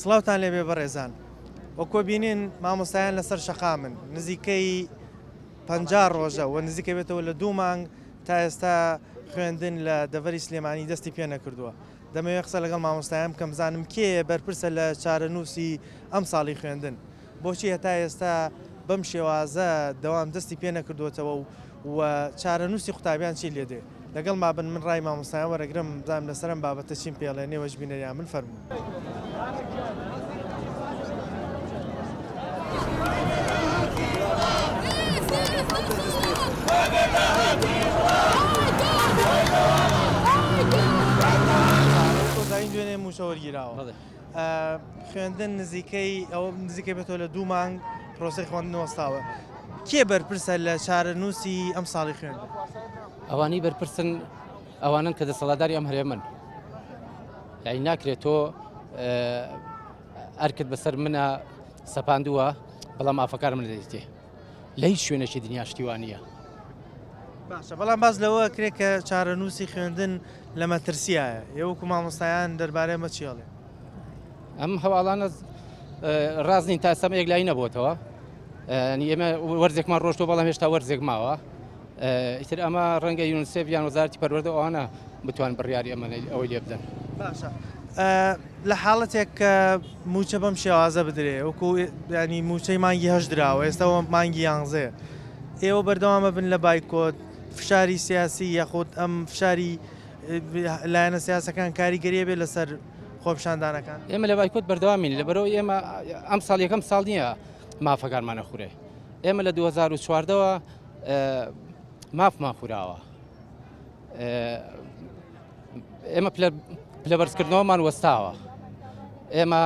سڵاوتان لێبێ بەڕێزان وەکو بینین مامۆستایان لەسەر شەقا من نزیکەی 50 ڕۆژە و نزیکە بێتەوە لە 2 مانگ تا ئێستا خوێندن لە دەڤەری سلێمانی دەستی پێ نەکردووە. دەمەوێت قسە لەگەڵ مامۆستایان بکەم بزانم کێ بەرپرسە لە چارەنووسی ئەم ساڵی خوێندن، بۆچی هەتا ئێستا بەم شێوازە دەوام دەستی پێ نەکردوێتەوە و چارەنووسی قوتابیان چی لێدێ. لەگەڵ مابن من ڕای مامۆستایان وەرەگرم بزانم لەسەرم بابەتە چیم پێڵێنێ وەژبینەریان من فەرموو. داین دوێنێ موشە وەرگیراوە خوێندن نزیکەی ئەوە نزیکە بێتەوە لە 2 مانگ پرۆسەی خوێندن وەستاوە. کێ بەرپرسە لە چارەنووسی ئەم ساڵی خوێندن؟ ئەوانەی بەرپرسن ئەوانن کە دەسەڵاتداری ئەم هەرێمن، یعنی ناکرێت تۆ ئەرکت بەسەر منە سەپاندووە بەڵام ئافەکار من دەیتێ لە هیچ شوێنێکی دنیا شتیوانە. باشە بەڵام باز لەوە کرێت کە چارەنووسی خوێندن لە مەترسیایە، ئێوەکو مامۆستایان دەربارەی مە چیاڵێ؟ ئەم هەواڵانە ڕازنین تا ئێستا یەک لای نەبووتەوە، ئێمە وەرزێکمان ڕۆژتۆ بەڵام هێشتا وەرزێک ماوە. ئیتر ئەمە ڕەنگە یونسێف یان وەزارەتی پەروەردە ئەوانە بتوان بڕیاری ئەمە ئەوەی لێ بدەن. باشە لە حاڵەتێک کە موچە بەم شێوازە بدرێ وەکو ینی موچەی مانگی هەش درراوە ئێستاەوە مانگی 11 ئێوە بەردەوامە بن لە بایکۆت فشاری سیاسی یاخود ئەم فشاری لایەنە سیاسەکان کاریگەریە بێ لەسەر خۆپشاندانەکان. ئێمە لە بایکۆت بەردەوامین لەبەرەوە ئێمە ئەم ساڵ یەکەم ساڵ نییە مافەکانمانە خوورێ. ئێمە لە 2014ەوە مافمان خوراوە، ئێمە پلە بەرزکردنەوەمان وەستاوە، ئێمە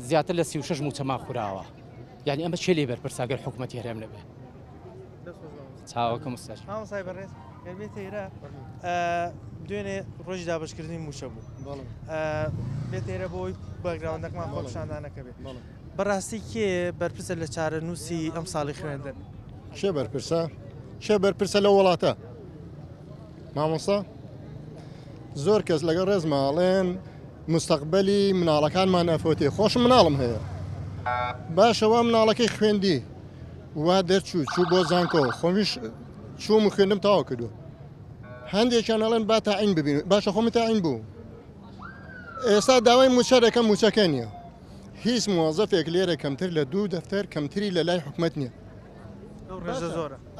زیاتر لە 36 موچەمان خوراوە. یعنی ئەمە چێ لێ بەرپرساگەر حکوومەتی هەرێم نەبێ. چاوەکە مستاش مامۆستای بەڕێز بێتە ئێرە دوێنێ ڕۆژی دابشکردنی موچە بوو بێتە ئێرە بۆی بەگراوندەکەمان خۆپشاندانەکە بێت. بەڕاستی کێ بەرپرسە لە چارەنووسی ئەم ساڵی خوێندن؟ شێ بەرپرسە لە وڵاتە مامۆستا زۆر کەس لەگەڵ ڕێزماڵێن مستەقبەلی مناڵەکانمان ئەفۆتێ. خۆشم مناڵم هەیە باشەوە مناڵەکەی خوێندی وا دەرچوو بۆ زانکۆ خۆمیش چووم و خوێندم تاوا کردو. هەندێکیان ئەڵێن با تاعین ببین، باشە خۆمی تاعین بوو. ئێستا داوای موچە دەکەم موچەکە نییە. هیچ موازەفێک لێرە کەمتر لە 2 دەفتەر کەمتری لە لای حکومەت نییە.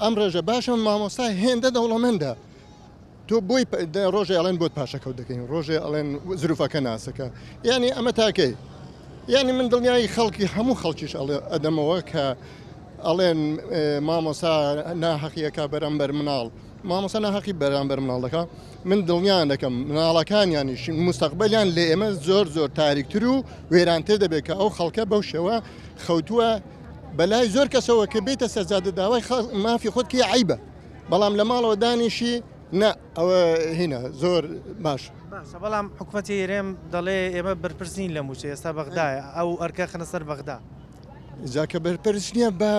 ئەم ڕێژە باشە مامۆستا هێندە دەوڵەمەندە. تۆ بۆی ڕۆژێ ئەڵێن بۆت پاشەکەوت دەکەین، ڕۆژێ ئەڵێن زروفەکە ناسەکە. یعنی ئەمە تاکەی، یعنی من دڵنیایی خەڵکی هەموو خەڵکیش ئەدەمەوە کە ئەڵێن مامۆستا ناحەقیەکە بەرامبەر مناڵ، مامۆستا ناحەقی بەرامبەر مناڵ دەکە. من دڵنیان دەکەم مناڵەکانیانیش مستەقبەلیان لە ئێمە زۆر تاریکتر و وێرانتر دەبێت کە ئەو خەڵکە بەو شێوە خەوتووە بەلای زۆر کەسەوە کە بێتە سەرزادە داوای مافی خۆت کێ عیبە، بەڵام لە ماڵەوە دانیشی نە ئەوە هینە زۆر باش. بەڵام حکوومەتی هێرێم دەڵێ ئێمە بەرپرسین لە موچە ئێستا بەغدایە ئەو ئەرکە خەنە سەر بەغدا. جاکە بەرپرس نییە بە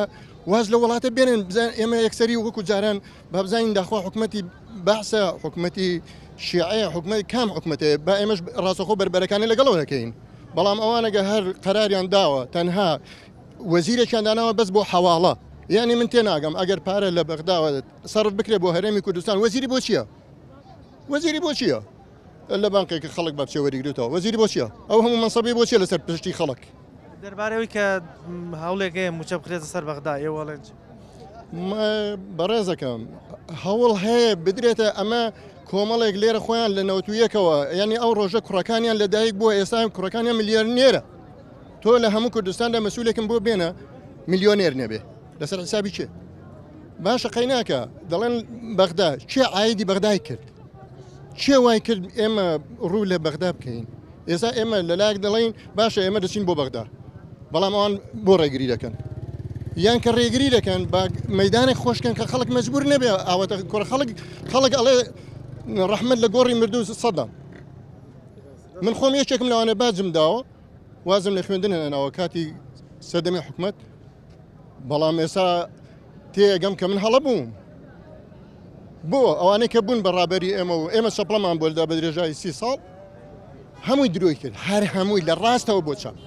واز لە وڵاتە بێنن ئێمە یەکسەری وەکو جاران با بزانین داخوا حکوومەتی بەحسە حکوومەتی شیعەیە حکوومەت کام حکوومەتەیە با ئێمەش ڕاستەخۆ بەربەرەکانی لەگەڵەوە دەکەین. بەڵام ئەوانەگە هەر قەراریان داوە تەنها وەزیرێکیان داناوە بەس بۆ حەواڵە. یعنی من تێناگەم ئەگەر پارە لە بەغداوە سەرف بکرێ بۆ هەرێمی کوردستان وەزیری بۆ چییە؟ وەزیری بۆ چییە؟ لە بانکێکی خەڵک بە بچێ وەریگرێتەوە وەزیری بۆ چییە؟ ئەو هەموو منسەبی بۆ چیە لەسەر پشتی خەڵک؟ دەربارەوەی کە هەوڵێکەیە موچە بخرێتە سەر بەغدا ئێوەڵێن بەڕێزەکەم هەوڵ هەیە بدرێتە ئەمە کۆمەڵێک لێرە خۆیان لە نەوتویەکەوە، یعنی ئەو ڕۆژە کوڕەکانیان لەدایک بووە ئێستا کوڕەکانیان میلیۆنێرە. تۆ لە هەموو کوردستاندا مەسئولێکم بۆ بێنە میلیۆنێر نەبێ لەسەر حسابی چێ؟ باشە قەیناکە دەڵێن بەغدا چێ ئایدی بەغدای کرد؟ چێ وای کرد ئێمە ڕوو لە بەغدا بکەین؟ ئێستا ئێمە لەلایەک دەڵێن باشە ئێمە دەچین بۆ بەغدا، بەڵام ئەوان بۆ ڕێگری دەکەن یان کە ڕێگری دەکەن با مەدانێک خۆشکەن کە خەڵک مەجبور نەبێ ئاوەتە کوڕ خەڵک ئەڵێ ڕەحمەت لە گۆڕی مردوو سەدەم. من خۆم یەکێکم لەوانە باجم داوە وازم لە خوێندن هێناوە کاتی سەدەمی حکوومەت، بەڵام ئێستا تێگەم کە من هەڵە بووم بۆ ئەوانەی کە بوون بەڕابەری ئێمە و ئێمە سەپڵەمان بۆلدا بە درێژایی 30 ساڵ هەمووی درۆی کرد هەر هەمووی لە ڕاستەوە بۆ چەند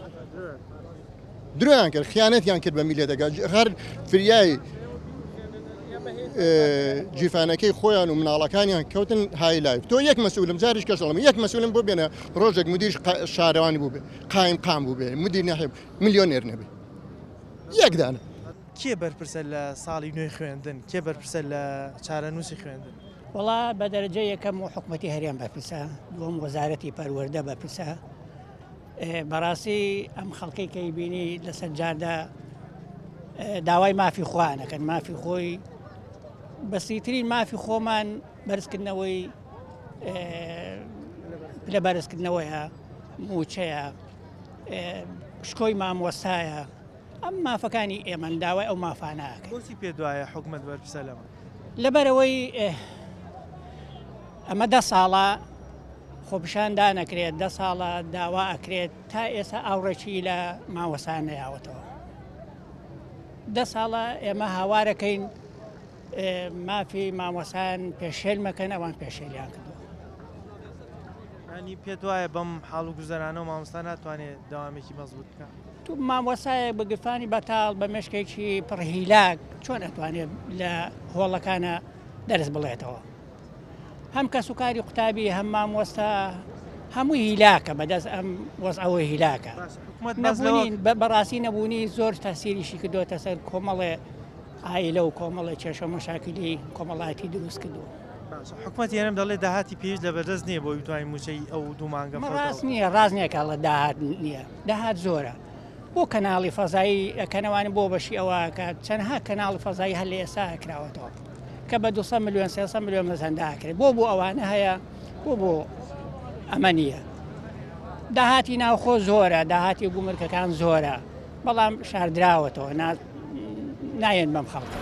درۆیان کرد خیانەتیان کرد بە میلێتەکە هەر فریای جیفانەکەی خۆیان و مناڵەکانیان کەوتن های لایف تۆ یەک مەسئولم جاریش کەسەڵم یەک مەسئولم بۆ بێنە ڕۆژێک مدیر شارەوانی بوو بێ قایم قام بوو بێ مدیر نەحێ میلیۆنێر نەبێ یەکدانە کێ بەرپرسە لە ساڵی نوێی خوێندن کێ بەرپرسە لە چارەنووسی خوێندن وڵا بە دەرەجە یەکەم و حکوومەتی هەریان بەرپرسە دووەم وەزارەتی پەروەردە بەرپرسە بەڕاستی ئەم خەڵکی کەی بینی لە سەرجاردا داوای مافی خوانەکەن مافی خۆی بەسیترین مافی خۆمان بەرزکردنەوەی لە بەرزکردنەوەیە موچەیە شکۆی مامۆستایە ئەم مافەکانی ئێمە داوای ئەو مافاناکە بۆچی پێ دوایە حکوومەت بەرپرسە لەمە لەبەرەوەی ئەمە 10 ساڵە خۆپشاندا نەکرێت 10 ساڵە داوا ئەکرێت تا ئێستا ئاوڕێکی لە ماوەسان نەیاوەتەوە 10 ساڵە ئێمە هاوارەکەین مافی مامۆسان پێشێل مەکەن ئەوان پێشێلیان کردو ینی پێت وایە بەم حاڵ و گوزەرانە و مامۆستا ناتوانێت داوامێکی مەزبوط بکە تو مامۆسایە بەگرفانی بەتاڵ بە مشکێکی پڕهیلاک چۆن ئەتوانێت لە هۆڵەکانە دەرس بڵێتەوە هەم کە سوکاری قوتابی هەم مامۆستا هەمووی هیلاکە بەدەست ئەم وەزعەوەی هیلاکە نەبوونی بەڕاستی نەبوونی زۆر تاسیریشی کردوتە سەر کۆمەڵێ ئایلە و کۆمەڵی کێشە مەشاکلی کۆمەڵایەتی دروست کردو حکوومەت یانم دەڵێ داهاتی پێویست لە بەردەست نییە بۆ بتوانین موچەی ئەو دوو مانگە ڕاست نییە ڕاست نییە کاڵە داهات نییە داهات زۆرە بۆ کەناڵی فەزایی ئەکەنەوانی بۆ بەشی ئەوەکە چەندها کەناڵی فەزایی هەر لە ئێستا کراوەتەوە کە بە 200 میلیۆن 300 میلیۆن مەزەنداکرێت بۆ ئەوانە هەیە بۆ ئەمە نییە داهاتی ناوخۆ زۆرە داهاتی گومرکەکان زۆرە بەڵام شاردراوەتەوە نایەن بەم خەڵکە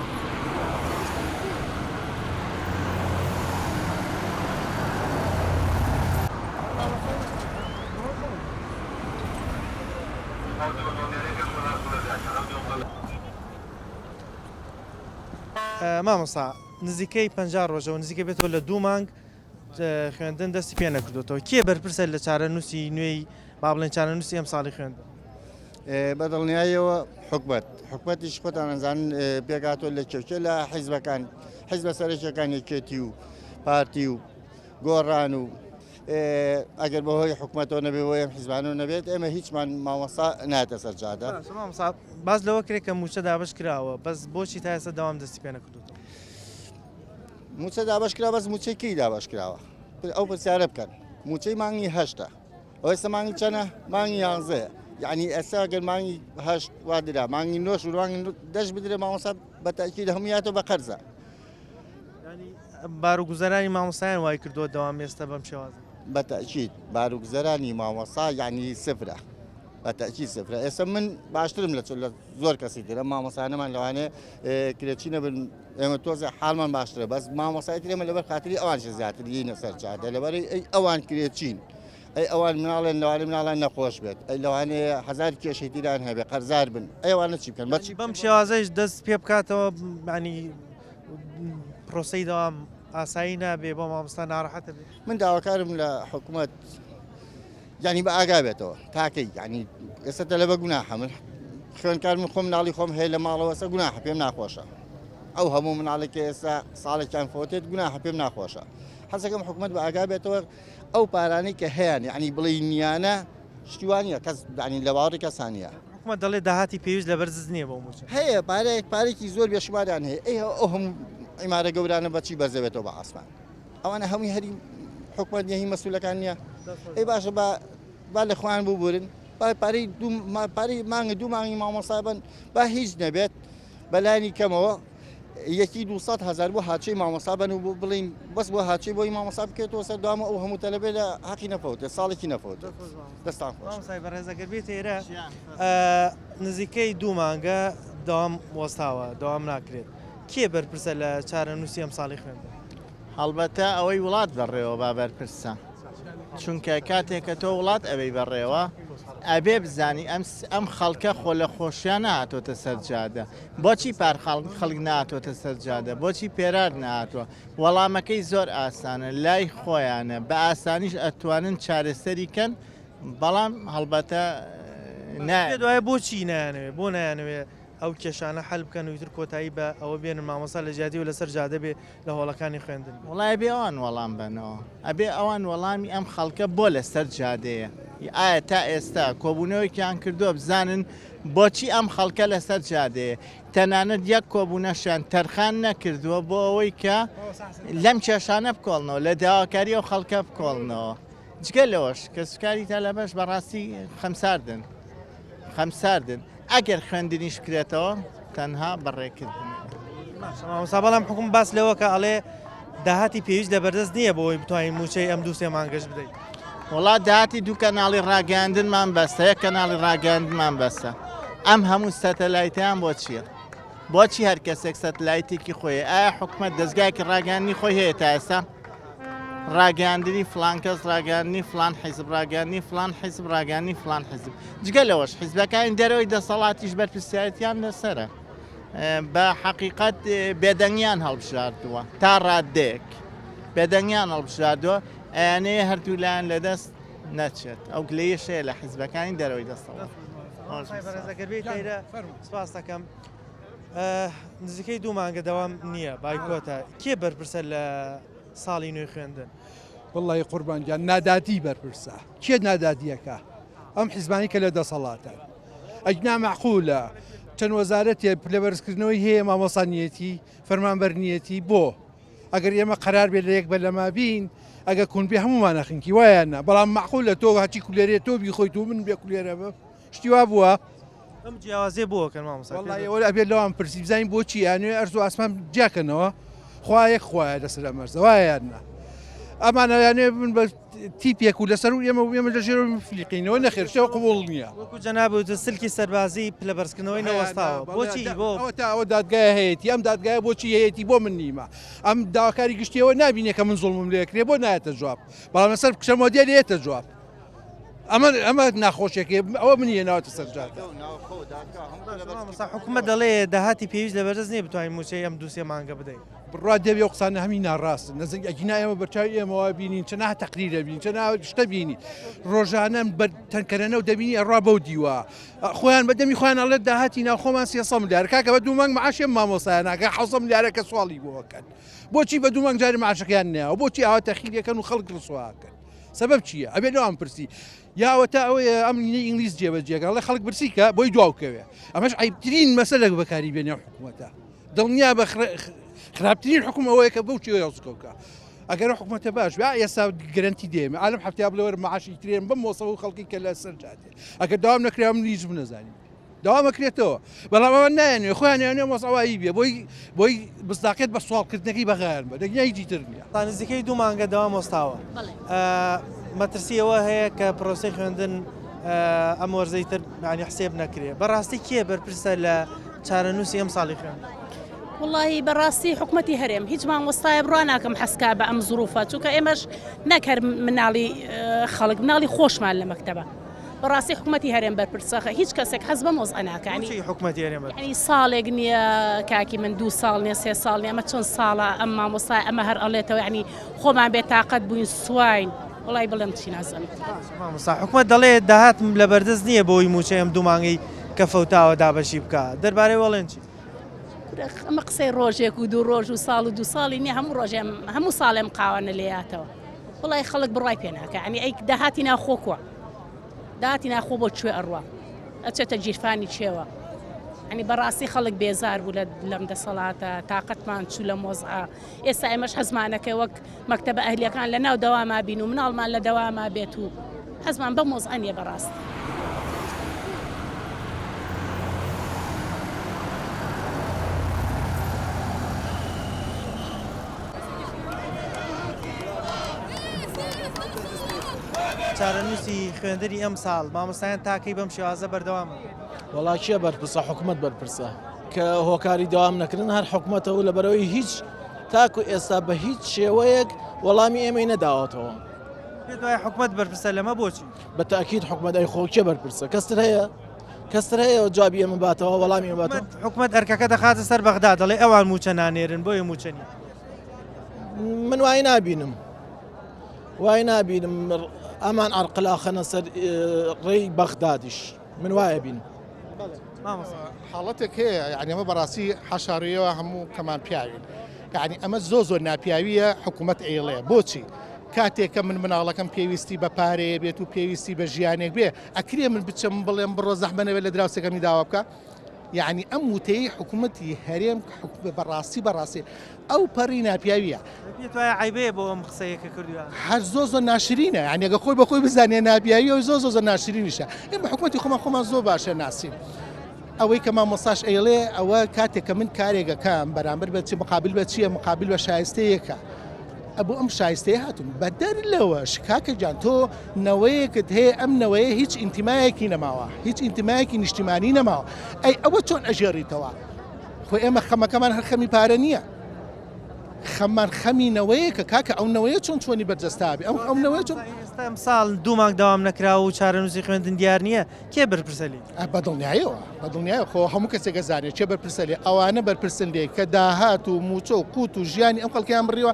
مامۆستا نزیکەی 50 ڕۆژەوە نزیکە بێتەوە لە 2 مانگ خوێندن دەستی پێ نەکردوتەوە کێ بەرپرسە لە چارەنووسی نوێی با بڵێن چارەنووسی ئەم ساڵی خوێندن بەدڵنیایەوە حکومەتیش خۆتان ئەزانن پێکاتۆ لە کێوچێ لە حیزبەکان حیزبە سەرۆکیەکان یەکێتی و پارتی و گۆڕان و ئەگەر بەهۆی حکومەتەوە نەبێ بۆ ئەم حیزبانەوە نەبێت ئێمە هیچمان مامۆستا ناتە سەرجادە باز لەوە کرێت کە موچە دابش کراوە بەس بۆچی تا ئێستا داوام دەستی پێ نەکردوتەوە موچە دابش کرا بەس موچەی دابش کراوە ئەو پرسیارە بکەن موچەی مانگی هەشتە ئەو ئێستا مانگی چەنە مانگی 11 یعنی ئێستا ئەگەر مانگی هەشت وا درا مانگی نۆش و مانگی دەست بدرێ مامۆستا بەتاکید هەموویاتەوە بە قەرزە باروگوزەرانی مامۆستایان وای کردووە دەوام ئێستا بەم شێوازە بەتاکید باروگزەرانی مامۆستا یعنی سفرە بەتاکید سفرە ئێستا من باشترم لە زۆر کەسی ترە مامۆسانەمان لەوانێ کرێچی نەبن ئێمە تۆزە حاڵمان باشترە بەس مامۆسای ئێمە لەبەر خاتری ئەوانش زیاتر یینە سەرچادە لەبەری ئەی ئەوان کرێچین ئەی ئەوان مناڵێن لەوانێ مناڵان نەخۆش بێت ئەی لەوانێ هەزار کێشەی تیران هەبێ قەرزار بن ئەوانە چی بکەن بەچی بەم شێوازەش دەست پێ بکاتەوە ینی پرۆسەی دەوام ئاسایی نابێ بۆ مامۆستا ناڕەحەتە بێت من داواکارم لە حکوومەت ینی بە ئاگا بێتەوە تاکەی ینی ئێستا تەلەبە گوناحە من خوێنکار من خۆم مناڵی خۆم هەیە لە ماڵەوە ئێستا گوناحە پێم ناخۆشە ئەو هەموو مناڵێکی ئێستا ساڵێکیان فۆتێت گوناحە پێم ناخۆشە حەزەکەم حکوومەت بە ئاگا بێتەوە ئەو پارانەی کە هەیەن یعنی بڵێ نیانە شتیوانە کەس ینی لە باوەڕی کەسانیە حکوومەت دەڵێ داهاتی پێویست لە بەرز نییە بۆ موچە هەیە پارێکی زۆر بێشماریان هەیە ئەو هەموو ئیمارە گەورانە بەچی بەرزەبێتەوە بە ئاسمان ئەوانە هەمووی هەری حکوومەت نیە هی مەسئولەکان نییە ئەی باشە با لە خوان ببورن پارەی مانگە 2 مانگی مامۆستا بن با هیچ نەبێت بەلایانی کەمەوە یەکی 200,000 بۆ هاچەی مامۆستا بن و بڵین بەس بۆ هاچەی بۆی مامۆستا بکەیتەوە سەردامە ئەو هەموو تەلەبێ لە حەقی نەفەوتێ ساڵێکی نەفەوت دەستان خۆش بەڕێزەگەر بێت ئێرە نزیکەی 2 مانگە داوام وەستاوە داوام ناکرێت کێ بەرپرسە لە چارەنووسی ئەم ساڵی خوێندن هەڵبەتە ئەوەی وڵات بەڕێوە با بەرپرسە چونکە کاتێک کە تۆ وڵات ئەوەی بەڕێوە ئەبێ بزانی ئەم خەڵکە خۆ لە خۆشیان نهاتۆتە سەرجادە بۆچی پار خەڵک ناتۆتە سەرجادە بۆچی پێرار نهاتوە وەڵامەکەی زۆر ئاسانە لای خۆیانە بە ئاسانیش ئەتوانن چارەسەریکەن بەڵام هەڵبەتە دوایە بۆچی نایانەوێ بۆ نایانەوێ ئەو کێشانە حەل بکەن و تر کۆتایی بە ئەوە بێنن مامۆستا لە جیاتی و لەسەر جادە بێ لە هۆڵەکانی خوێندن وڵای بێ ئەوان وەڵام بنەوە ئەبێ ئەوان وەڵامی ئەم خەڵکە بۆ لەسەر جادەیە ئایا تا ئێستا کۆبوونەوەیان کردووە بزانن بۆچی ئەم خەڵکە لەسەر جادەیە تەنانەت یەک کۆبوونەشان تەرخان نەکردووە بۆ ئەوەی کە لەم کێشانە بکۆڵنەوە لە داواکاری ئەو خەڵکە بکۆڵنەوە جگە لەوەش کە سوکاری تا لە بەش بەڕاستی خەمساردن ئەگەر خوێندنیش کرێتەوە تەنها بەڕێکردن مامۆستا بەڵام حکوم باس لەوە کە ئەڵێ داهاتی پێویست لە بەردەست نییە بۆی بتوانین موچەی ئەم دوو سێ مانگەش بدەیت وڵات داهاتی دوو کەناڵی ڕاگەاندنمان بەستە یەک کەناڵی ڕاگەاندنمان بەستە ئەم هەموو سەتەلایتیان بۆ چییە؟ بۆچی هەر کەسێک سەتەلایتێکی خۆیە ئایا حکومەت دەستگایکی ڕاگەاندنی خۆی هەیە تا ئێستا؟ ڕاگەاندنی فلان کەس ڕاگەاندنی فلان حیزب ڕاگەاندنی فلان حیزب ڕاگەاندنی فلان حیزب جگە لەوەش حیزبەکانی دەرەوەی دەسەڵاتیش بەرپرسیارەتیان لەسەرە بە حەقیقەت بێدەنگیان هەڵبژاردووە تا ڕادەیەک بێدەنگیان هەڵبژاردووە ئەیانەیە هەردوو لایەن لەدەست نەچێت ئەو گلەیەشەیە لە حیزبەکانی دەرەوەی دەسەڵات سپاس دەکەم نزیکەی دوو مانگە دەوام نییە بایکۆتە کێ بەرپرسە لە ساڵی نوێی خوێندن وڵی قوربانجان ناداتی بەرپرسە کێ ناداتیەکە ئەم حیزبانی کە لە دەسەڵاتە ئەجنا معقولە چەند وەزارەتێ لەبەرزکردنەوەی هەیە مامۆسانیەتی فەرمانبەرنیەتی بۆ ئەگەر ئێمە قەرار بێت لە یەک بەلەما بین ئەگە کوونبێ هەمومان نەخنکی وایەنە بەڵام معقولە تۆ هەچی کولێرێت تۆ بیخۆیت و من بێ کولێرە بە شتی وا بووە ئەم جیاوازێ بووەکەن مامۆستا وڵی ئەبێت لەوان پرسی بزانین بۆچی یانوێ ئەرز و ئاسمان جاکەنەوە خوا یەک خوایە لەسەر ئەمەرزە وایەنە ئەمانە یانوێ بن بە تیپێک و لەسەر و ئێمە لە ژێر فلیقینەوە نەخێرشەوە قبول نییە وەکو جەنابوت سلکی سەربازی پلەبەرزکردنەوەی نەوەستاوە بۆچی بۆ تا ئەوە دادگای هەیەی ئەم دادگایە بۆچی هەیەی بۆ من نیمە ئەم داواکاری گشتیەوە نبینێت کە من زوڵمم لێکرێ بۆ نایەتە جواب بەڵام لەسەر کشەمۆدیە لێتە جواب ئەمە ناخۆشیێکی ئەوە منیە ناوەتە سەرجاتە حکومە دەڵێ داهاتی پێویست لە بەرز نیە بتوانین موچەی ئەم دووسێ مانگە بدەین بڕوا دەبێ قسانە هەمی ناڕاستن نەزنگ ئەگینا ئێمە بەرچاوی ئێمەوە بینین چەنا تەقریرە بین چەنا شتە بینی ڕۆژانە بە تەنکەرەنە و دەبینی ئەڕوا بەو دیوە خۆیان بەدەمی خۆیان ئەڵێت داهاتی ناو خۆمان 300 ملیار کاکە بە دوو مانگ معاشێ مامۆسایە ناکە 600 ملیارەکە سواڵی بۆکەن بۆچی بە دوو مانگ جاری معاشەکەیان نێوە بۆچی ئاوا تەخیرەکەن و خەڵک ڕسواکەن سبب چییە ئەبێ لەوان پرسی یاوە تا ئەوەیە ئەم ئینگلیز جێبەجێگەڵ لە خەڵک برسیکە بۆی دواوکەوێ ئەمەش عیبترین مەسەلەک بەکاری بێنێ حکوومەتە دڵنیا بە خراپترین حکوومەوەیە کە بەو چێوە یاسکەوکە ئەگەر حکوومەتە باش ئێستا گرنتی دێمە ئالم هەفتیا بڵەوە معاشی ترێن بەم مۆسەوە خەڵکی کە لە سەر جاتێ ئەگەر داوام نەکرا من هیچ بنەزانین داوامەکرێتەوە بەڵام ئەوە نایەنێ خۆیان یانێ مۆسەوایی بێ بۆی بستاقێت بە سوالکردنەکەی بەغیان بە دەگنیای تر نییە تا نزیکەی دوو مانگە داوام وەستاوە مەترسیەوە هەیە کە پرۆسی خوێندن ئەم وەرزەی تر ینی حسێب نەکرێ بەڕاستی کێ بەرپرسە لە چارەنووسی ئەم ساڵی خوێن والله بەڕاستی حکوومەتی هەرێم هیچ مامۆستایە بڕوا ناکەم حەسکا بە ئەم زروفە چونکە ئێمەش نەکەر مناڵی خەڵک مناڵی خۆشمان لە مەکتەبە بەڕاستی حکوومەتی هەرێم بەرپرسەخە هیچ کەسێک حەز بە مۆزە ناکانی حکوومەتی هەرێم ینی ساڵێک نییە کاکی من 2 ساڵ نیە 3 ساڵ نیە ئەمە چۆن ساڵە ئەم مامۆستای ئەمە هەر ئەڵێتەوە ینی خۆمان بێتاقەت بووین سواین وڵی بڵێم چی نازانم حکوومەت دەڵێ داهات لە بەردەست نییە بۆی موچەی ئەم دوو مانگەی کە فەوتاوە دابەشی بکە دەربارەی وەڵێن چی ئەمە قسەی ڕۆژێک و 2 ڕۆژ و ساڵ و 2 ساڵی نییە هەموو ڕۆژێم هەموو ساڵێم قاوانە لێیاتەوە وڵی خەڵک بڕای پێ ناکە ینی ئەی داهاتی ناخۆکووە داهاتی ناخۆ بۆ کوێ ئەڕوە ئەچێتە گیرفانی چێوە ینی بەڕاستی خەڵک بێزار بوو لەم دەسەڵاتە تااقەتمان چوو لە مۆزعە ئێستا ئێمەش حەزمانەکە وەک مەکتەبە ئەهلیەکان لە ناو دەواما بین و مناڵمان لە دەواما بێت و حەزمان بە مۆزعە نیە بەڕاستی چارەنووسی خوێندنی ئەم ساڵ مامۆستایان تاکەی بەم شێوازە بەردەوامە وڵاکیە بەرپرسە حکوومەت بەرپرسە کە هۆکاری داوام نەکردن هەر حکوومەتەوە لەبەرەوەی هیچ تاکو ئێستا بە هیچ شێوەیەک وەڵامی ئێمەی نەداوەتەوە پێت وایە حکومەت بەرپرسە لەمە بۆچی؟ بەتەکیید حکومەت ئەی خۆکێ بەرپرسە کەستر هەیە جوابی ئێمە باتەوە وەڵامی باتەوە حکومەت ئەرکەکە دەخاتە سەر بەغدا دەڵێ ئەوان موچە نانێرن بۆیە موچەنی من وای نابینم ئەمان ئەرقلا خەنە سەر ڕێی بەغدادیش من وایە بینم حاڵەتێک هەیە یعنی ئەمە بەڕاستی حەشاڕیەوە هەموو کەمان پیاوین یعنی ئەمە زۆر ناپیاویە حکوومەت ئێڵێ بۆچی کاتێککە من مناڵەکەم پێویستی بە پارەیە بێت و پێویستی بە ژیانێک بێ ئەکرێ من بچم بڵێم بڕۆ زەحمەنەوێت لە دراوسەکەمی داوا بکە یعنی ئەم وتەی حکوومەتی هەرێم بەڕاستی ئەو پەڕی ناپیاویە پێت وایە عیبەیە بۆ ئەم قسەیەکە کردووە هەر زۆر ناشرینە یعنی ئەگە خۆی بەخۆی بزانێ ناپیاوی و زۆر ناشرینیشە ئێمە حکوومەتی خۆمان زۆر باشە ناسین ئەوەی کە مامۆستاش ئەیڵێ ئەوە کاتێککە من کارێکەکەم بەرامبەر بەچی مقابل بە چییە مقابل بە شایستەیەکە ئەبوو ئەم شایستەیە هاتوون بە دەرلەوەش کاکە جان تۆ نەوەیەکت هەیە ئەم نەوەیە هیچ ئینتیمایەکی نەماوە هیچ ئینتیمایەکی نیشتیمانی نەماوە ئەی ئەوە چۆن ئەژێڕیتەوە خۆی ئێمە خەمەکەمان هەر خەمی پارە نییە خەمان خەمینەوەیەکە کاکە ئەو نەوەیە چۆنی بەرجەستابی ئەو نەوەی چۆن ئێستا ئەم ساڵ 2 مانگ داوام نەکراوە و چارەنووسی خوێندن دیار نییە کێ بەرپرسەلی بەدڵنیایەوە خۆ هەموو کەسێکە زانێت چێ بەرپرسەلی ئەوانە بەرپرسن لێ کە داهات و موچە و قوت و ژیانی ئەم خەڵکیان بڕیوە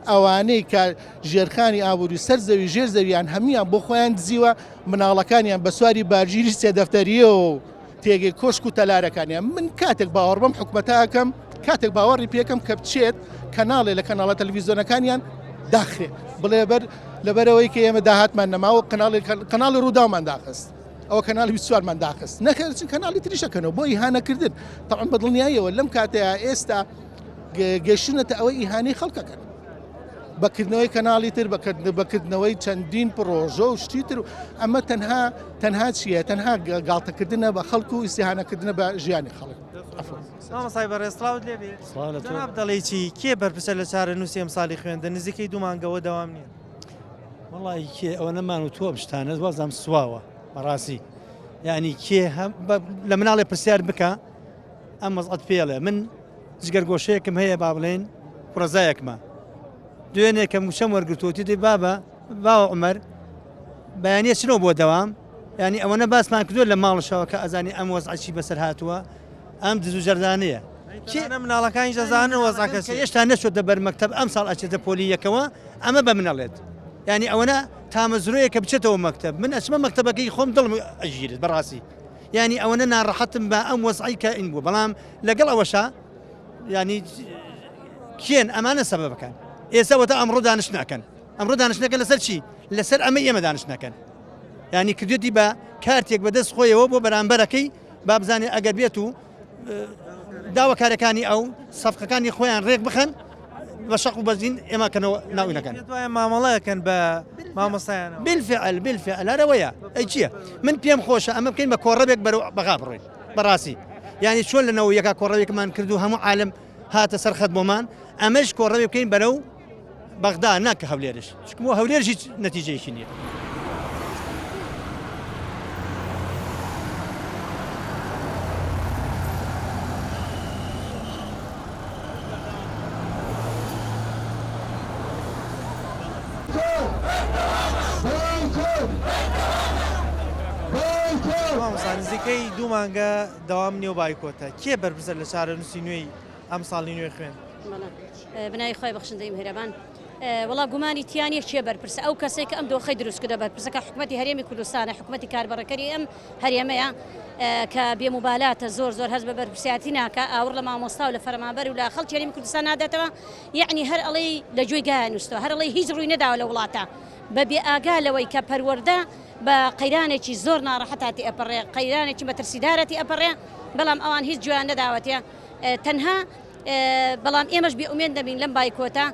ئەوانەی کە ژێرخانی ئابووری سەر زەوی ژێر زەویان هەمیان بۆ خۆیان دزیوە مناڵەکانیان بە سواری بارگیری سێدەفتەریە و تێگەی کۆشک و تەلارەکانیان من کاتێک باوەڕ بەم حکوومەتەکەم کاتێک باوەڕی پێکەم کە بچێت کەناڵێ لە کەناڵە تەلەڤیزیۆنەکانیان داخرێ بڵێ لەبەرەوەی کە ئێمە داهاتمان نەماوە کەناڵی ڕووداومان داخست ئەوە کەناڵی 24مان داخست نەکەچین کەناڵی تریشەکەنەوە بۆ ئیهانەکردن تەعاً بەدڵنیاییەوە لەم کاتەیە ئێستا گەشتنەتە ئەوەی ئیهانەی خەڵکەکەن بەکردنەوەی کەناڵی تر بەکردنەوەی چەندین پرۆژە و شتی تر ئەمە تەنها چییە تەنها گاڵتەکردنە بە خەڵکو و ئیسیهانەکردنە بە ژیانی خەڵک مامۆسای بەڕێستڵاوت لێبێ جناب دەڵێ چی کێ بەرپرسە لە چارەنووسی ئەم ساڵی خوێندە نزیکەی 2 مانگەوە دەوام نییە وڵی کێ ئەوە نەمان و تۆ شتانە وەزام سواوە بەڕاستی یعنی کێ لە مناڵێ پرسیار بکە ئەم مەزعەت پێڵێ من جگەرگۆشەیەکم هەیە با بڵێن پرۆزایەکمە دوێنێکە موشەم وەرگرتوتی دی باوە عومەر بەیانیە چنەوە بۆ دەوام ینی ئەوەنە باسمان کردووە لە ماڵشەوە کە ئەزانی ئەم وەزعەتی بەسەر هاتووە ئەم دز و جەردانەیە مناڵەکانی دەزانن وەزعەکە هێشتا نەچۆتە بەر مەکتەب ئەم ساڵ ئەچێتە پۆلیەکەوە ئەمە بە منەڵێت ینی ئەوەنە تامەزرۆیەکە بچێتەوە مەکتەب من ئەچمە مەکتەبەکەی خۆم دڵم ئەژیرت بەڕاستی ینی ئەوەنە ناڕەحەتم بە ئەم وەزعی کە ئین بوو بەڵام لەگەڵ ئەوەشە ینی کێن ئەمانە سەبەبەکان ئێستا ئەمڕۆ دانش ناکەن ئەمڕۆ دانشنەکە لەسەر چی لەسەر ئەمە ئێمە دانش نەکەن ینی کردوێتی بە کارتێک بەدەست خۆیەوە بۆ بەرامبەرەکەی با بزانێ ئەگەر بێت و داواکارەکانی ئەو سەفقەکانی خۆیان ڕێک بخەن بە شەق و بەزین ئێمەکەنەوە ناوینەکەن مامەڵەیەکەن بە مامۆستایان بالفعل هەرەوەیە ئەی چییە من پێم خۆشە ئەمە بکەین بە کۆڕەبێک بەرەو بەغا بڕۆین بەڕاستی ینی چۆن لەنەوە یەکا کۆڕەوێکمان کردو هەموو عالم هاتە سەرخەت بۆمان ئەمەش کۆڕەوێ بکەین بەرەو بەغدا ناکە هەولێرش چکم هەولێرش هیچ نەتیجەیەکی نییە نزیکەی 2 مانگە دەوام نیێ و بایکۆتە کێ بەرپرسە لە چارەنووسی نوێی ئەم ساڵی نوێ خوێن بنای خۆی بەخشندەی میهرەبان وڵا گومانی تیانە چێ بەرپرسە ئەو کەسێک کە ئەم دۆخەی دروستکردە بەرپرسەکە حکوومەتی هەرێمی کوردستانە حکوومەتی کاربڕەکەری ئەم هەرێمەیە کە بێموبالاتە زۆر هەز بە بەرپرسیاتی ناکە ئاور لە مامۆستا و لە فەرمانبەر و لە خەڵکی هەرێمی کوردستان ناداتەوە یعنی هەر ئەڵەی لە گوێی گایانوستەوە هەر ئەڵەی هیچ ڕووی نەداوە لە وڵاتە بە بێ ئاگا لەوەی کە پەروەردە بە قەیرانێکی زۆر ناڕەحەتاتی ئەپەڕێ قەیرانێکی مەترسیدارەتی ئەپەڕێ بەڵام ئەوان هیچ گویان نەداوەتە تەنها بەڵام ئێمەش بێئومێد دەبین لەم بایکۆتە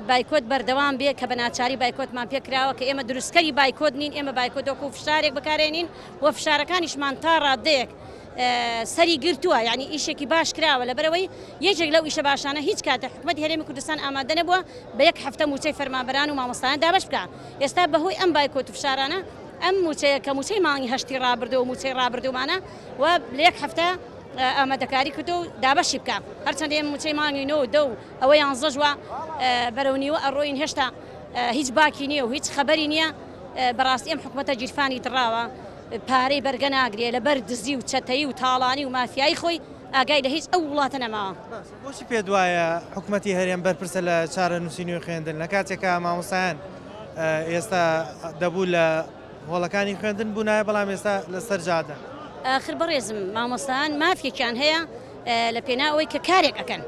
بایکۆت بەردەوام بێ کە بە ناچاری بایکۆتمان پێکراوە کە ئێمە دروستکەری بایکۆت نین ئێمە بایکۆتۆکو فشارێک بەکارێنین و فشارەکانیشمان تا ڕادەیەک سەری گرتووە یعنی ئیشێکی باش کراوە لەبەرەوەی یەکێک لەو ئیشە باشانە هیچ کاتە حکوومەتی هەرێمی کوردستان ئامادە نەبووە بە یەک هەفتە موچەی فەرمانبەران و مامۆستایان دابش بکە ئێستا بەهۆی ئەم بایکۆت و فشارانە ئەم موچەیە کە موچەی مانگی هەشتی ڕابردو و موچەی ڕابردومانە و لە یەک هەفتە ئامادەکاری کردو و دابەشی بکە هەرچەندە ئێمە موچەی مانگی نەوە دە و ئەوە یان زەژوە بەرەونیوە ئەڕۆین هێشتا هیچ باکی نییە و هیچ خەبەری نییە بەڕاستی ئەم حکومەتە جیرفانی دڕاوە پارەی بەرگە ناگرێ لەبەر دزی و چەتەیی و تاڵانی و مافیایی خۆی ئاگای لە هیچ ئەو وڵاتە نەماوە. بۆچی پێ دوایە حکوومەتی هەرێم بەرپرسە لە چارە نووسینی و خوێندن لە کاتێکە مامۆسایان ئێستا دەبوو لە هۆڵەکانی خوێندن بوو نایە بەڵام ئێستا لەسەر جادە. آخر بەڕێزم مامۆستایان مافێکیان هەیە لە پێناوەی کە کارێک ئەەکەن.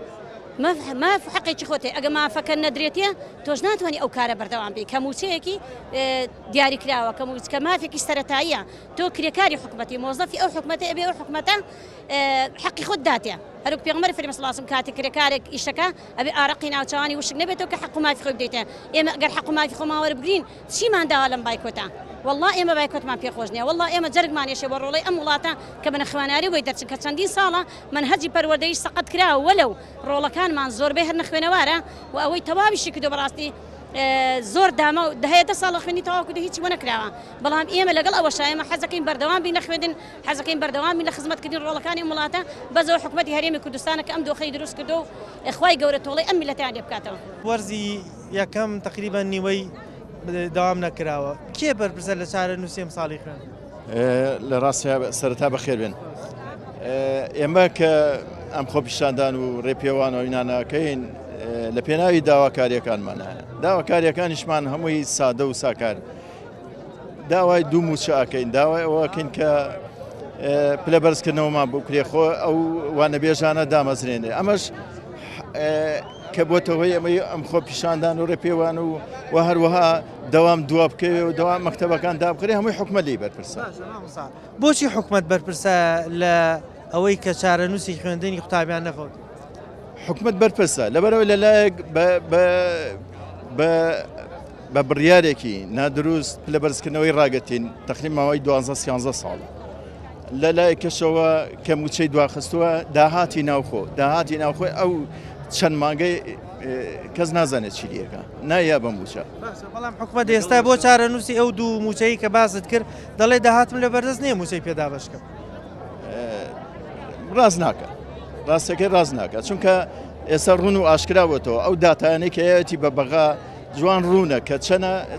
ماف حەقێکی خۆتێ ئەگە مافەکە نەدرێتە تۆش ناتوانانی ئەو کارە بەردەوام بی کە موچەیەکی دیاری کراوە کە مافێکی سەرەتاییە تۆ کرێکاری حکومەتی مۆزەفی ئەو حکومەتە ئەبێ ئەو حکومەتە حەقی خۆت داتێ هەروک پێغمبەر فەرمی صلی الله علیه و سلم کاتی کرێکارێک ئیشەکە ئەبێ ئارەقی ناوچوانی وشک نەبێتەوە کە حەق و مافی خۆی بدەیتە ئێمە ئەگەر حەق و مافی خۆمان وەربگرین چیمان داوا لەم بایکۆتە والله ئێمە بایکۆتمان پێخۆش نییە والله ئێمە جەرگمان ێشێ بە ڕۆڵەی ئەم وڵاتە کە بە نەخوێناری بۆی دەرچن کە چەندین ساڵە منهەجی پەروەردەیی سەقەت کراوە وەلەو ڕۆڵەکانمان زۆربەی هەر نەخوێنەوارە و ئەوەی تەواویشی کردو بەڕاستی زۆر دامە و دەهەیە 10 ساڵ خوێنی تەواو کردو هیچی وە نەکراوە بەڵام ئێمە لەگەڵ ئەوەش ئێمە حەزەکەین بەردەوام بین نەخوێندن حەزەکەین بەردەوام بین لە خزمەتکردنی ڕۆڵەکانی ئەم وڵاتە بەزەوە حکومەتی هەرێمی کوردستانە کە ئەم دۆخەی دروست کردو و ئەخوای گەورە تۆڵەی ئەم میلەتیان لێ بکاتەوە. وەرزی یەکەم تقریبا نیوەی داوام نەکراوە کێ بەرپرسە لە چارە نووسی ئەم ساڵی خوێن لە ڕاستە سەرەتا بەخێر بێن ئێمە کە ئەم خۆپیشاندان و ڕێپێوانەوە ئینانەکەین لە پێناوی داواکاریەکانمانە داواکاریەکانیشمان هەمووی سادە و ساکار داوای دوو موچە ئەکەین داوای ئەوەکەین کە پلە بەرزکردنەوەمان بۆ کرێخۆ ئەو وانەبێژانە دامەزرێنێ ئەمەش کە بۆتەوەی ئەمەی ئەم خۆپیشاندان و ڕێپێوان و هەروەها دەوام دوا بکەوێ و دەوام مەکتەبەکان دابکرێ هەمووی حکومەت لی بەرپرسە. بۆچی حکومەت بەرپرسە لە ئەوەی کە چارە نووسی خوێندنی قوتابیان نەخۆت حکومت بەرپرسە لەبەرەوەی لەلایەک بە بڕیارێکی نادروست لە بەرزکردنەوەی ڕاگەتین تقریباوەی 12-13 ساڵ لەلایەکەشەوە کە موچەی دواخستووە داهاتی ناوخۆ ئەو چەند مانگەی کەس نازانێت چی دیەکە نایە بە موچە بەڵام حکومەت ئێستا بۆ چارە نووسی ئەو دوو موچەی کە باست کرد دەڵێ داهاتم لە بەردەست نییە موچەی پێدا بەشکە ڕاست ناکە ڕاستەکەی ڕاست ناکە چونکە ئێستا ڕوون و ئاشکراوەتەوە ئەو داتانەی کە هەیەی بە بەغا جوان ڕوونە کە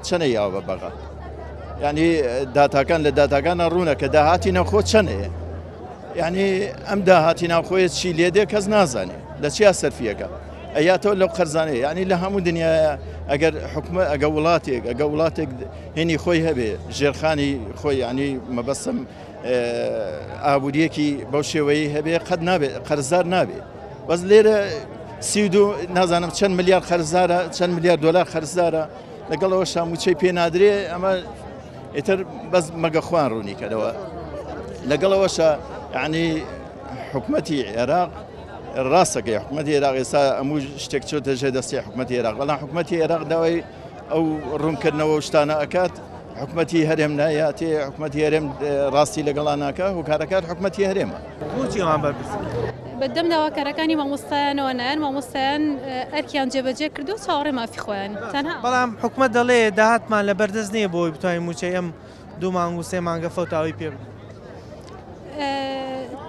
چەنە یاوە بە بەغا یعنی داتاکان لە داتاکانە ڕوونە کە داهاتی ناوخۆ چەنەیە یعنی ئەم داهاتی ناوخۆیە چی لێدێ کەس نازانێ لە چیا سەرفیەکە ئەیاتەوە لەو قەرزانەیە یعنی لە هەموو دنیاە ئەگەر حکومە ئەگە وڵاتێک هێنی خۆی هەبێ ژێرخانی خۆی ینی مەبەستم ئابوووریەکی بەو شێوەیە هەبێ قەت نابێت قەرزدار نابێت بەس لێرە 32 نازانم چەند ملیار خەرزدارە چەند ملیار دلار خەرزدارە لەگەڵەوە شاموچەی پێ نادرێ ئەمە ئیتر بەس مەگەخوان ڕوونی کردەوە لەگەڵەوەشە یعنی حکومەتی عێراق ڕاستەکەی حکومەتی عێراق ئێستا هەموو شتێک چۆتە ژێر دەستی حکومەتی عێراق بەڵام حکومەتی عێراق داوای ئەو ڕوونکردنەوە و شتانە ئەکات حکومەتی هەرێم نایەتێ حکومەتی هەرێم ڕاستی لەگەڵان ناکە و کارەکات حکومەتی هەرێمە بۆچی ئەوان بەرپرسن بەدەم داواکارەکانی مامۆستایانەوە نایەن مامۆستایان ئەرکیان جێبەجێ کردو و چاوەڕێ مافی خۆیان تەنها بەڵام حکومەت دەڵێ داهاتمان لە بەردەست نییە بۆی بتوانین موچەی ئەم 2 مانگ و 3 مانگە فەوتاوی پێ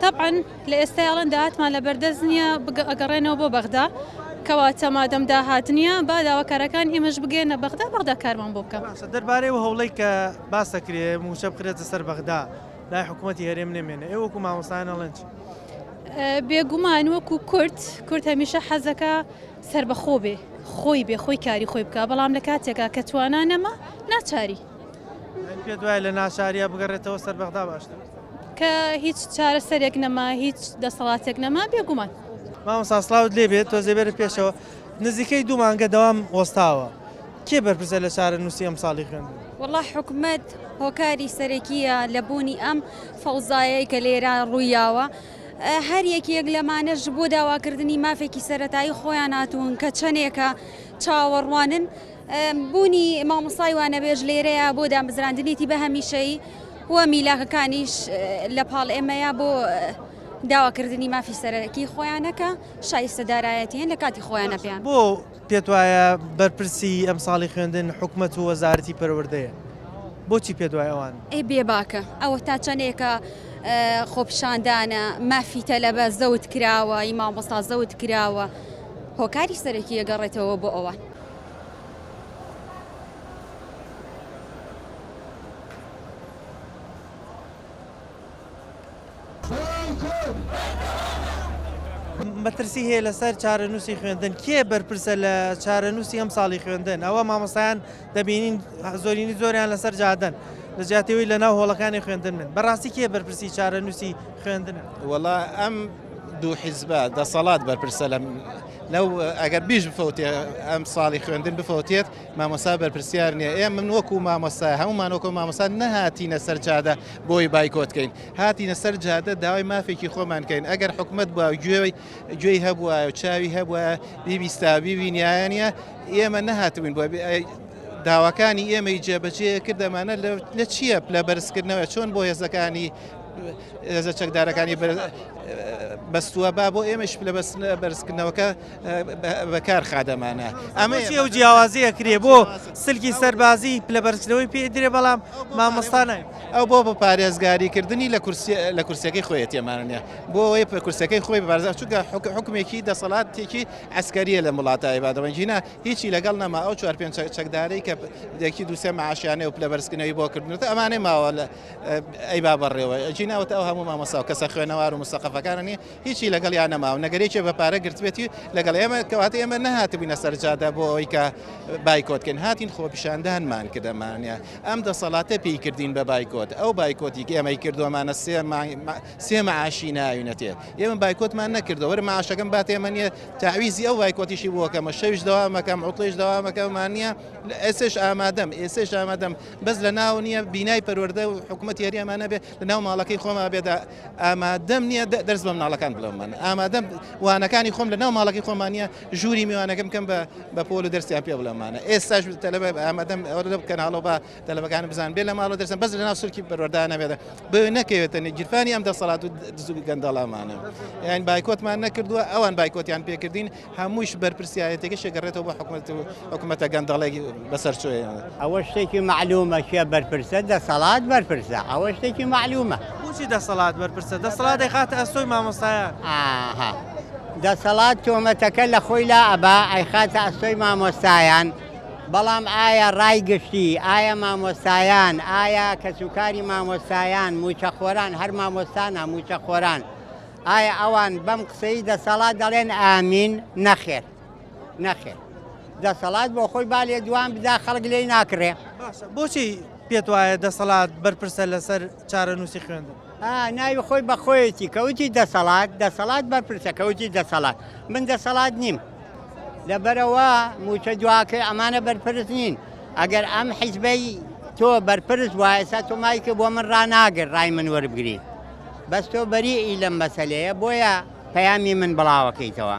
طبعا لە ئێستاڵەن داهاتمان لە بەردەست نییە ئەگەڕێنەوە بۆ بەغدا کەواتە مادەم داهات نییە با داواکارەکان ئێمەش بگەێنە بەغدا کارمان بۆ بکەم دەربارەی و هەوڵەی کە باسەکرێ موچە بکرێتە سەر بەغدا لای حکوومەتی هەرێم نێمێنە ئێوەکو مامۆستایان ئەڵێن بێگومان وەکو کورد هەمیشە حەزەکە سربەخۆ بێ خۆی بێ خۆی کاری خۆی بکە بەڵام لە کاتێکا کە توانانەمە ناچاری پێ دوای لە ناشاریە بگەڕێتەوە سەر بەغدا باشتر کە هیچ چارەسەرێک نەما هیچ دەسەڵاتێک نەما بێگومان مامۆستا سڵاوت لێ بێت تۆ زێبێرە پێشەوە نزیکەی 2 مانگە دەوام وەستاوە کێ بەرپرسە لە چارە نووسی ئەم ساڵی خوێندن والله حکومت هۆکاری سەرەکیە لە بوونی ئەم فەوزایەی کە لێرە ڕوویاوە هەر یەکێک لەمانەش بۆ داواکردنی مافێکی سەرەتایی خۆیان هاتوون کە چەندێکە چاوەڕوانن بوونی مامۆستای وانەبێژ لێرەیە بۆ دامەزراندنێتی بە هەمیشەی وە میلاکەکانیش لە پاڵ ئێمەیە بۆ داواکردنی مافی سەرەکی خۆیانەکە شایستە دارایەتیان لە کاتی خۆیانە پێیان بۆ پێت وایە بەرپرسی ئەم ساڵی خوێندن حکومەت و وەزارەتی پەروەردەیە بۆچی پێ دوای ئەوان ئێ بێباکە ئەوە تا چەندێکە خۆپیشاندانە مافی تەلەبە زەوت کراوە مامۆستا زەوت کراوە هۆکاری سەرەکی ئەگەڕێتەوە بۆ ئەوان مەترسی هەیە لەسەر چارەنووسی خوێندن کێ بەرپرسە لە چارەنووسی ئەم ساڵی خوێندن ئەوە مامۆستایان دەبینین زۆرینی زۆریان لەسەر جادن لە جیاتەوەی لە ناو هۆڵەکانی خوێندن من بەڕاستی کێ بەرپرسی چارەنووسی خوێندنە وڵا ئەم دوو حیزبە دەسەڵات بەرپرسە لەو ئەگەر بیش بفەوتێ ئەم ساڵی خوێندن بفەوتێت مامۆستا بەرپرسیار نییە ئێمە من وەکو مامۆستا هەمومان وەکو مامۆستا نەهاتینە سەر جادە بۆی بایکۆتکەین هاتینە سەر جادە داوای مافێکی خۆمانکەین ئەگەر حکومت بووە گوێی هەبووە و چاوی هەبووە بیبیستا بیبینیایانە ئێمە نەهاتوین بۆ داواکانی ئێمەی جێبەجێ کردەمانە لە چییە لە بەرزکردنەوە چۆن بۆ هێزەکانی هێزە چەکدارەکانی بەستووە با بۆ ئێمەش لە بەرزکردنەوەکە بەکار خادەمانە ئەمە ئەو جیاوازیە کرێ بۆ سلکی سەربازی لە بەرزکردنەوەی پێ درێ بەڵام مامۆستانای ئەو بۆ بە پارێزگاریکردنی لە کورسەکەی خۆی تێمانە بۆ ئەوەی کورسەکەی خۆی بەبارزە چونکە حکومێکی دەسەڵاتێکی ئەسکەریە لە وڵاتای بادەوەنجینە هیچی لەگەڵ نەما ئەو 4-5 چەکدارەی کە دێکی دووسێ معاشیانێ و لە بەرزکردنەوەی بۆ کردنەوە ئەمانەی ماوە ئەی بابڕێەوە جیناوەتە ئەو هەموو مامۆستا و کەسە خوێنەوار و مستەقەفەکاننی هیچی لەگەڵ یان نەما و نەگەرێکی بە پارە گرتبێتی لەگەڵ ئێمە کەواتە ئێمە نەهاتبووینە سەرجادە بۆ ئەوی کە بایکۆتکەن هاتین خۆپیشاندانمان کردەمانە ئەم دەسەڵاتە پێی کردین بە بایکۆت ئەو بایکۆتی ئێمەی کردووەمانە سێ معاشی ناوینەتێ ئێمە بایکۆتمان نەکردەوە وەرە معاشەکەم بات ئێمە نیە تاویزی ئەو بایکۆتیشی بۆکەمە شەویش دەوامەکەم عوتڵیش دەوامەکەمان نییە ئێسش ئامادەم بەس لە ناو نییە بینای پەروەردە و حکوومەت یاریەمانە بێ لە ناو ماڵەکەی خۆما بێدا ئامادەم نییە دەرز بە مناڵەکان بڵێمان ئامادەم وانەکانی خۆم لە ناو ماڵەکەی خۆمانە ژووری میوانەکەم کەم بە پۆل و دەرسیان پێ بڵێمانە ئێستاش تەلەبە ئامادەم ئەوە بکەناڵەوە بە تەلەبەکان بزان بێ لە ماڵە دەرسن بەس لە ناو سورکی پەروەردە نەبێت بە نەکەوێتە گیرفانی ئەم دەسەڵات و دزوی گەندەڵامانە یان بایکۆتمان نەکردووە ئەوان بایکۆتیان پێکردین هەمووش بەرپرسیایەتێکی شەگەڕێتەوە بۆ حکوومەتە گەندەڵێکی بەسەرچۆیە ئەوە شتێکی معلومە شێ بەرپرسە دەسەڵات بەرپرسە ئەوە شتێکی معلومە بۆچی دەسەڵات بەرپرسە دەسەڵاتی خاتە ئەسۆی مامۆستایان دەسەڵات تۆمەتەکە لە خۆی لا ئەبا ئەی خاتە ئەسۆی مامۆستایان بەڵام ئایا ڕای گشتی ئایا مامۆستایان ئایا کەسوکاری مامۆستایان موچەخۆران هەر مامۆستانە موچەخۆران ئایا ئەوان بەم قسەی دەسەڵات دەڵێن ئامین نەخێر دەسەڵات بۆ خۆی با لێ دوان بدا خەڵک لێی ناکرێ بۆچی پێت وایە دەسەڵات بەرپرسە لەسەر چارەنووسی خوێندن ناوی خۆی بەخۆیەتی کەوتی دەسەڵات بەرپرسە کەوتی دەسەڵات من دەسەڵات نیم لەبەرەوە موچە دواکە ئەمانە بەرپرس نین ئەگەر ئەم حیزبەی تۆ بەرپرس وایە ئێستا تۆ مایکە بۆ من ڕناگەر ڕای من وەربگری بەس تۆ بەریئی لەم مەسەلەیە بۆیە پەیامی من بڵاوەکەیتەوە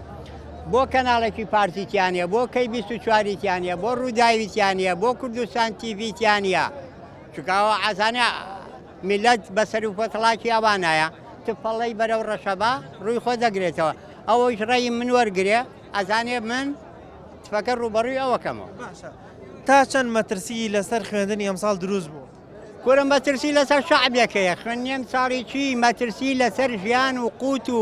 بۆ کەناڵێکی پارتیتیانە بۆ کەی 24تیانە بۆ ڕووداویتیانە بۆ کوردستان تیڤیتیانە چکاوە ئازانە میلەت بەسەر و پەتڵاکی ئەوانایە تپەڵەی بەرەو ڕەشەبا ڕووی خۆ دەگرێتەوە ئەوەش ڕێی من وەرگێ ئەزانێ من تفەکە ڕوبەڕووی ئەوەکەمەوە تا چەند مەترسی لەسەر خوێندنی ئەمساڵ دروست بوو کورم مەترسی لەسەر شعبێکەیە خوێنیم ساڵی چی مەترسی لەسەر ژیان و قوت و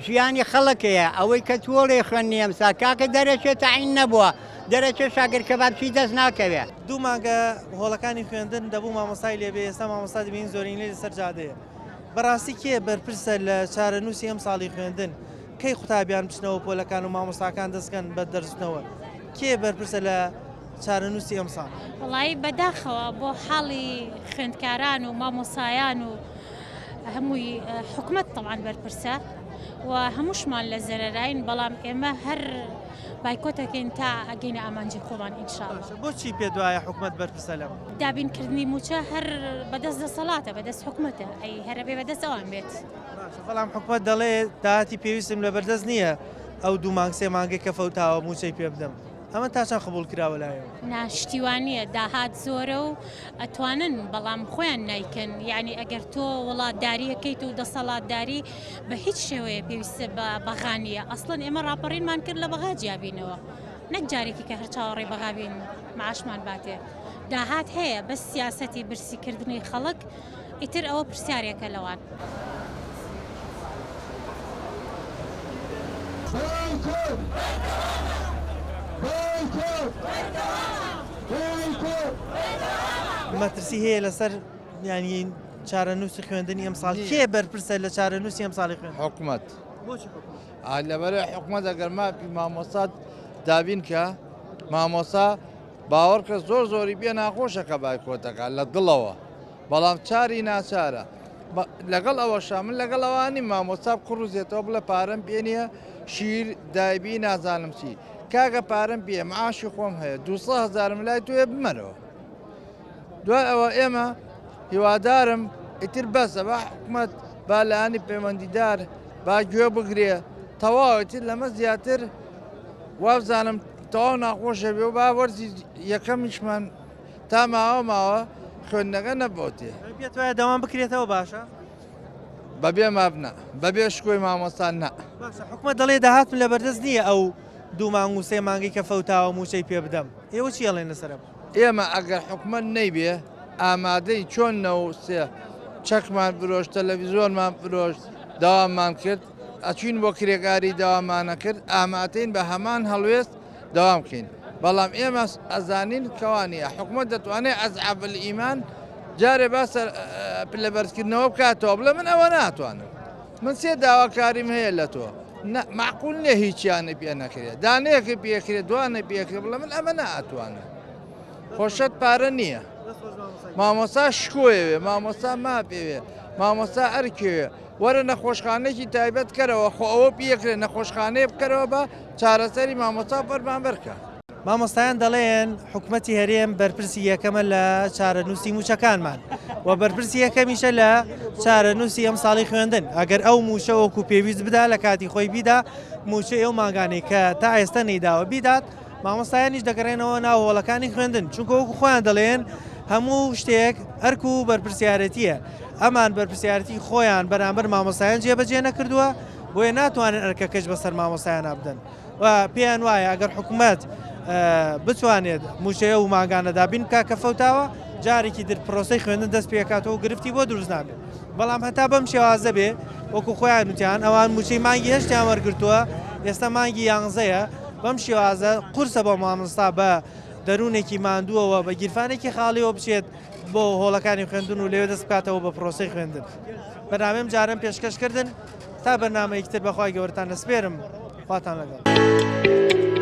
ژیانی خەڵکەیە ئەوەی کە تۆڵێ خوێنی ئەمسا کاکە دەرەچێت تەعین نەبووە دەرەچێ شاگرکە بابچی دەست ناکەوێت دوو مانگە هۆڵەکانی خوێندن دەبوو مامۆستای لێبێ ئێستا مامۆستا دەبین زۆرین لێ لەسەر جادەیە بەڕاستی کێ بەرپرسە لە چارەنووسی ئەم ساڵی خوێندن کەی قوتابیان بچنەوە پۆلەکان و مامۆستاکان دەستکەن بە دەرچنەوە کێ بەرپرسە لە چارەنووسی ئەم ساڵ وڵی بەداخەوە بۆ حاڵی خوێندکاران و مامۆسایان و هەمووی حکومت طبعاً بەرپرسە و هەمووشمان لە زەرەراین بەڵام ئێمە هەر بایکۆتەکەین تا ئەگەینە ئامانجی خۆمان ئینشاءڵڵا بۆچی پێ دوایە حکومت بەرپرسە لەوە دابینکردنی موچە هەر بەدەست دەسەڵاتە بەدەست حکومەتە ئەی هەرەبێ بەدەست ئەوان بێت بەڵام حکومت دەڵێ داهاتی پێویستم لە بەردەست نییە ئەو دوو مانگ سێ مانگەی کە فەوتاوە موچەی پێ بدەم ئەمە تا چەند قبول کراوە لایەوە ناشتیوانیە داهات زۆرە و ئەتوانن بەڵام خۆیان نیکەن یعنی ئەگەر تۆ وڵاتداریەکەیت و دەسەڵاتداری بە هیچ شێوەیە پێویستە بە بەغانیە ئەسڵەن ئێمە ڕاپەڕینمان کرد لە بەغا جیابینەوە نەک جارێکی کە هەر چاوەڕێی بەغابین معاشمان باتێ داهات هەیە بەس سیاسەتی برسیکردنی خەڵک ئیتر ئەوە پرسیارێکە لەوان مەترسی هەیە لەسەر ینی چارەنووسی خوێندنی ئەمساڵ کێ بەرپرسە لە چارەنووسی ئەمساڵی خوێن حکومت لەبەرەوەی حکومت ئەگەر ماپی مامۆستات دابین کە مامۆسا باوەڕ کە زۆری بێ ناخۆشەکە بای کۆتەکە لە دڵەوە بەڵام چاری ناچارە لەگەڵ ئەوەشا من لەگەڵ ئەوانی مامۆستا قڕوزێتەوە بڵە پارەم پێ نییە شیر دایبی نازانم چی کاگە پارەم پێ معاشی خۆم هەیە 200,000 لای توێ بمەرەوە دوای ئەوە ئێمە هیوادارم ئیتر بەسە با حکومت با لەانی پەیوەندیدار با گوێ بگرێ تەواوەتی لەمە زیاتر وابزانم تەواو ناخۆشە بێ و با وەرزی یەکەمیشمان تا ماوە خوێندنەکە نەبووتێ پێت وایە دەوام بکرێتەوە باشە بەبێ مابنە بەبێ شکۆی مامۆستان نە حکومت دەڵێ داهاتم لە بەردەست نییە ئەو 2 مانگ و 3 مانگی کە فەوتاوە موچەی پێ بدەم ئێوە چی ئەڵێن لەسەرم ئێمە ئەگەر حکومت نەیبێ ئامادەی چۆن نەوسێ چەکمان فرۆشت تەلەڤیزۆرمان فرۆشت داوامان کرد ئەچین بۆ کرێکاری داوامانە کرد ئاماتەین بە هەمان هەڵوێست داوام بکەین بەڵام ئێمە ئەزانین کەوانە حکومت دەتوانێت ئەزعەف الئیمان جارێ باسە لەبەرزکردنەوە بکاتەوە بڵێ من ئەوە ناتوانم من سێ داواکاریم هەیە لە تۆ معقول نییە هیچیانە پێ نەکرێت دانەیەکە پێکرێت دوانە پێکرێت بڵێ من ئەمە ناتوانم خۆشت پارە نییە مامۆستا شکۆیەوێ مامۆستا ماپێوێ مامۆستا ئەرکێوێ وەرە نەخۆشخانەی تایبەت کەرەوە خۆ ئەوە پێکرێت نەخۆشخانەیە بکەرەوە بە چارەسەری مامۆستا فەرمان بەرکە مامۆستایان دەڵێن حکوومەتی هەرێم بەرپرسی یەکەمە لە چارەنووسی موچەکانمان و بەرپرسی یەکەمیشە لە چارەنووسی ئەم ساڵی خوێندن ئەگەر ئەو موچە وەکو پێویست بدا لە کاتی خۆی بیدا موچە ئێو ماگانەی کە تا ئێستا نەیداوە بیدات مامۆستایانیش دەگەڕێنەوە ناو هۆڵەکانی خوێندن چونکە وەکو خۆیان دەڵێن هەموو شتێک ئەرک و بەرپرسیارەتیە ئەمان بەرپرسیارەتی خۆیان بەرامبەر مامۆستایان جێبەجێ نەکردووە بۆیە ناتوانن ئەرکەکەش بەسەر مامۆستایان بدەن و پێیان وایە ئەگەر حکوومەت بتوانێت موچەیە و ماگانە دابین بکە کە فەوتاوە جارێکی در پرۆسەی خوێندن دەست پێکاتەوە و گرفتی بۆ دروست نابێت بەڵام هەتا بەم شێوازە بێ وەکو خۆیان وتیان ئەوان موچەی مانگی هەشتیان وەرگرتووە ئێستا مانگی 11ەیە بەم شێوازە قورسە بە مامۆستا بە دەروونێکی ماندووەوە بە گیرفانێکی خاڵیەوە بچێت بۆ هۆڵەکانی خوێندن و لێوێ دەست بکاتەوە بە پرۆسەی خوێندن بەنامەم جارم پێشکەشکردن تا بەرنامەیەکتر بەخوای گەورەتان دەسپێرم خواتان لەگەڵ